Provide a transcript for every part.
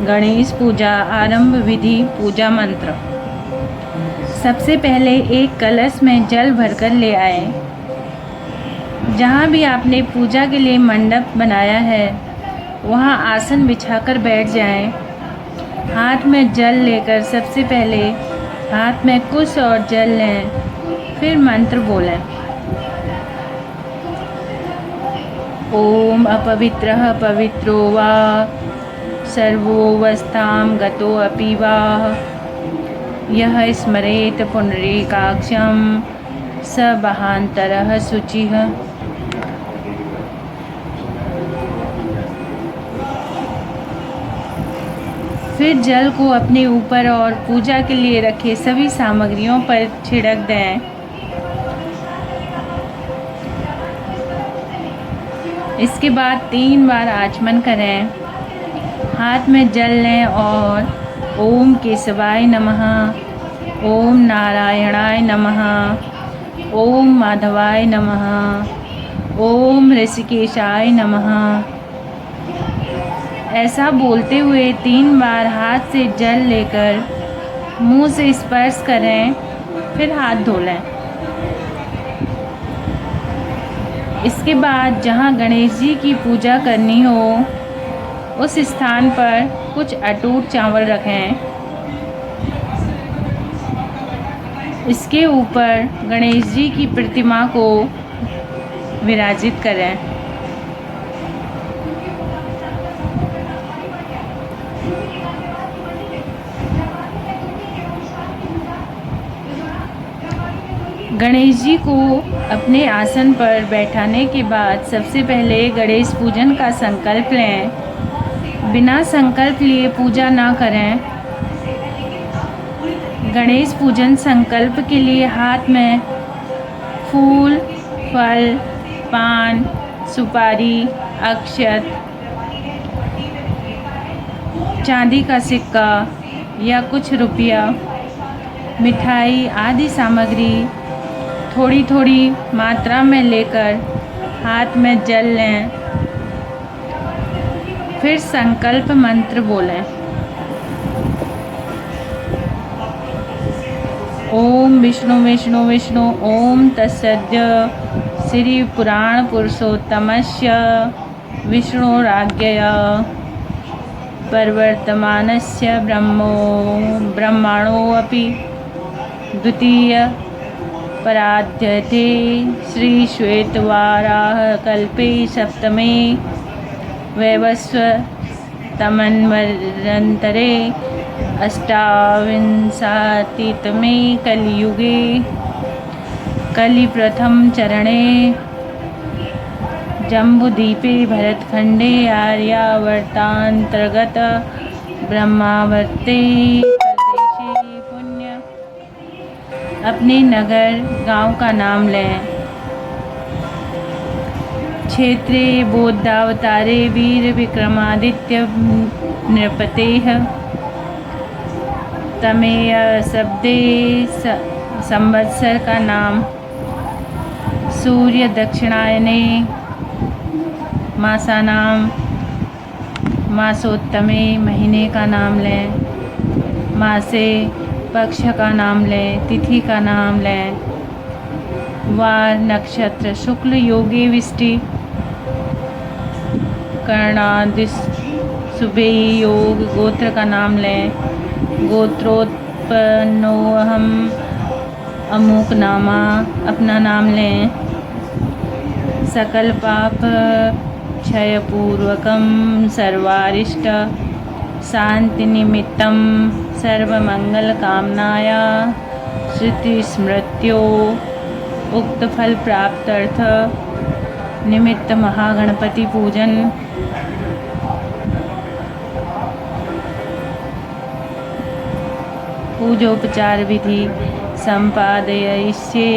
गणेश पूजा आरंभ विधि। पूजा मंत्र। सबसे पहले एक कलश में जल भरकर ले आए। जहाँ भी आपने पूजा के लिए मंडप बनाया है वहाँ आसन बिछाकर बैठ जाएं। हाथ में जल लेकर सबसे पहले हाथ में कुश और जल लें, फिर मंत्र बोलें। ओम अपवित्रः पवित्रो वा सर्वोऽवस्थां गतोऽपि वा यः स्मरेत पुंडरीकाक्षं स बहान्तरः शुचिः। फिर जल को अपने ऊपर और पूजा के लिए रखे सभी सामग्रियों पर छिड़क दें। इसके बाद 3 बार आचमन करें। हाथ में जल लें और ओम केशवाय नमः, ओम नारायणाय नमः, ओम माधवाय नमः, ओम ऋषिकेशाय नमः ऐसा बोलते हुए 3 बार हाथ से जल लेकर मुंह से स्पर्श करें, फिर हाथ धो लें। इसके बाद जहाँ गणेश जी की पूजा करनी हो उस स्थान पर कुछ अटूट चावल रखें। इसके ऊपर गणेश जी की प्रतिमा को विराजित करें। गणेश जी को अपने आसन पर बैठाने के बाद सबसे पहले गणेश पूजन का संकल्प लें। बिना संकल्प लिए पूजा ना करें। गणेश पूजन संकल्प के लिए हाथ में फूल, फल, पान, सुपारी, अक्षत, चांदी का सिक्का या कुछ रुपया, मिठाई आदि सामग्री थोड़ी थोड़ी मात्रा में लेकर हाथ में जल लें। फिर संकल्प मंत्र बोलें। ओम विष्णु विष्णु विष्णु ओम तत्सद्य श्री पुराण पुरुषोत्तमस्य विष्णुराज्ञया प्रवर्तमानस्य ब्रह्मणोऽपि द्वितीय पराध्यते श्री श्वेतवाराह कल्पे सप्तमे वैवस्वत तमन्वन्तरे अष्टाविंशतितमे कलियुगे कलिप्रथम चरणे जम्बूद्वीपे भरतखंडे आर्यावर्तांतर्गत ब्रह्मावर्ते प्रदेशे पुण्य। अपने नगर गांव का नाम लें। क्षेत्रे बोधावतारे वीर विक्रमादित्य नृपतेः तमेय शब्दे संवत्सर का नाम सूर्य दक्षिणायने मासानाम मासोत्तमे महीने का नाम लें। मासे पक्ष का नाम लें। तिथि का नाम लें। वार नक्षत्र शुक्ल योगे विष्टि कर्णादिस सुबे योग। गोत्र का नाम लें। गोत्रोत्पन्नोऽहम् अमुक नामा अपना नाम लें। सकल पाप क्षयपूर्वकं सर्वारिष्ट शांति निमित्तं सर्वमंगल कामनाया श्रुति स्मृत्यो उक्त फल प्राप्त्यर्थ निमित्त महागणपति पूजन। पूजोपचार विधि संपादयिष्ये।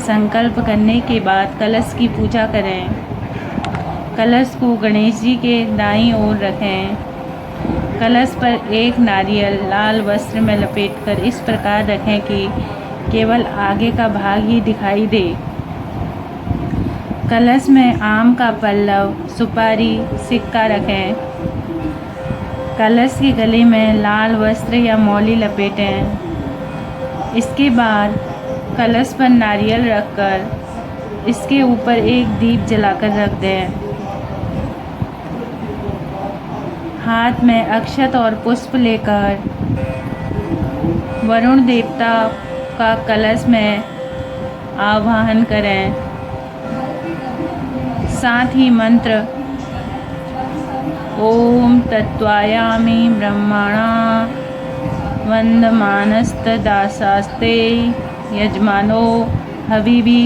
संकल्प करने के बाद कलश की पूजा करें। कलश को गणेश जी के दाईं ओर रखें। कलश पर एक नारियल लाल वस्त्र में लपेटकर इस प्रकार रखें कि केवल आगे का भाग ही दिखाई दे। कलश में आम का पल्लव, सुपारी, सिक्का रखें। कलश के गले में लाल वस्त्र या मौली लपेटें। इसके बाद कलश पर नारियल रखकर इसके ऊपर एक दीप जलाकर रख दें। हाथ में अक्षत और पुष्प लेकर वरुण देवता का कलश में आवाहन करें। साथ ही मंत्र ओम तत्वायामि ब्रह्मणा वन्दमानस्तदासास्ते यजमानो हविवि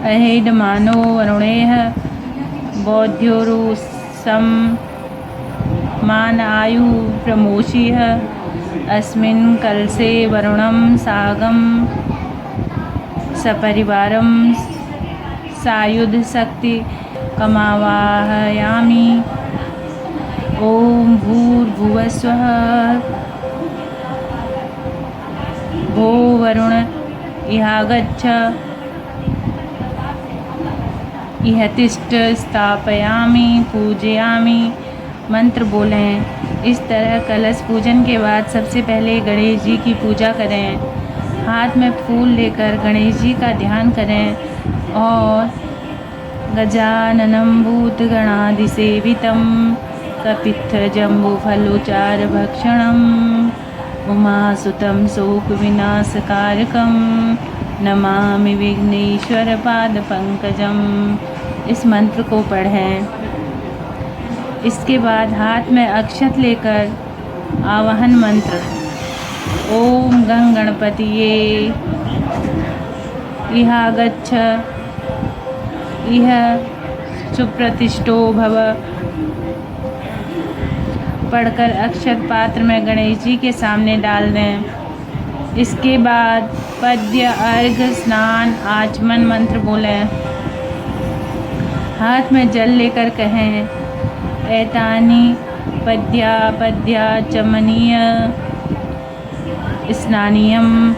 अहेडमानो वरुणेः बोध्योरुसं मान आयु प्रमोषिः अस्मिन् कलशे वरुणं सागं सपरिवारं सायुध शक्ति कमावाहयामि। ओम भूर्भुवस्वः भो वरुण इहागच्छ इह तिष्ठ स्थापयामि पूजयामि। मंत्र बोलें। इस तरह कलश पूजन के बाद सबसे पहले गणेश जी की पूजा करें। हाथ में फूल लेकर गणेश जी का ध्यान करें और गजाननं भूतगणाधिसेवितं कपित्थजम्बूफलोचारभक्षणम् उमासुतं शोकविनाशकारकं नमामि विघ्नेश्वरपादपङ्कजम्। इस मंत्र को पढ़ें। इसके बाद हाथ में अक्षत लेकर आवाहन मंत्र ओम गं गणपतिये इहागच्छ इह सुप्रतिष्ठो भव पढ़कर अक्षत पात्र में गणेश जी के सामने डाल दें। इसके बाद पद्य अर्घ स्नान आचमन मंत्र बोलें। हाथ में जल लेकर कहें एतानि पद्याचमनीय स्नानीयं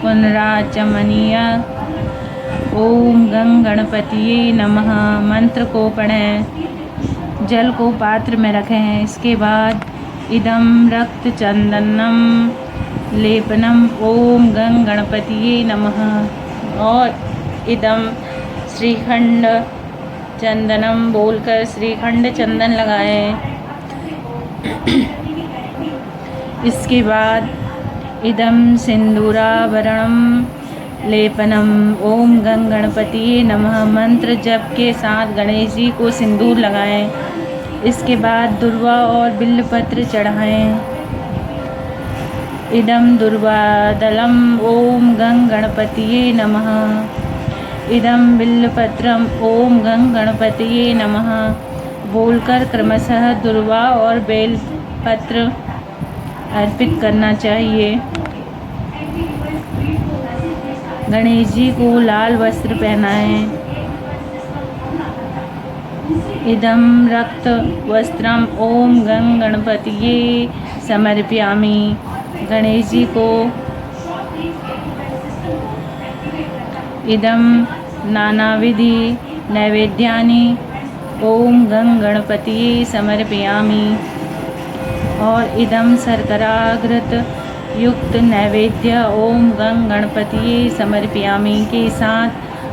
पुनराचमनीय। ओम गं गणपतिये नमः मंत्र को पढ़ें। जल को पात्र में रखें। इसके बाद इदं रक्त चंदनम लेपनम ओम गं गणपतिये नमः और इदं श्रीखंड चंदनम बोलकर श्रीखंड चंदन लगाएं। इसके बाद इदं सिंदूराभरणम लेपनम ओम गं गणपतिये नमः मंत्र जप के साथ गणेश जी को सिंदूर लगाएं। इसके बाद दुर्वा और बिल्वपत्र चढ़ाएं। इदं दुर्वादलम ओम गं गणपतिये नमः इदं बिल्वपत्रम ओम गं गणपतिये नमः बोलकर क्रमशः दुर्वा और बेलपत्र अर्पित करना चाहिए। गणेश जी को लाल वस्त्र पहनाएं। इदं रक्त वस्त्रम ओम गं गणपतिये समर्पयामि। गणेश जी को इदं नानाविधि नैवेद्यानि ओम गं गणपतिये समर्पयामि और इदं शर्कराघृत युक्त नैवेद्य ओम गं गणपतिये समर्पयामि के साथ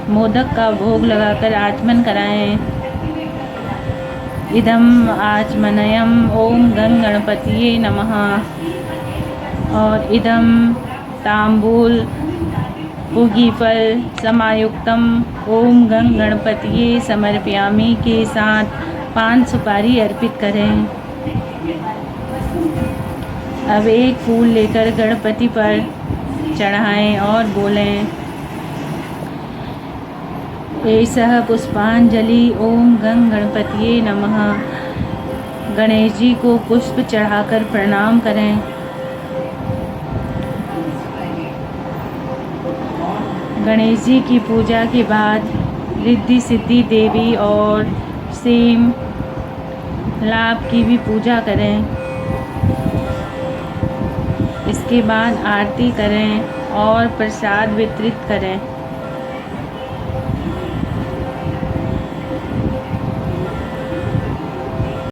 मोदक का भोग लगाकर आचमन कराएं। इदं आचमनयम ओम गं गणपतिये नमः और इदं तांबूल पूगीफल समायुक्तम ओम गं गणपतिये समर्पयामि के साथ पान सुपारी अर्पित करें। अब एक फूल लेकर गणपति पर चढ़ाएं और बोलें एषः पुष्पांजलि ओम गं गणपतिये नमः। गणेश जी को पुष्प चढ़ाकर प्रणाम करें। गणेश जी की पूजा के बाद रिद्धि सिद्धि देवी और सेम लाभ की भी पूजा करें। इसके बाद आरती करें और प्रसाद वितरित करें।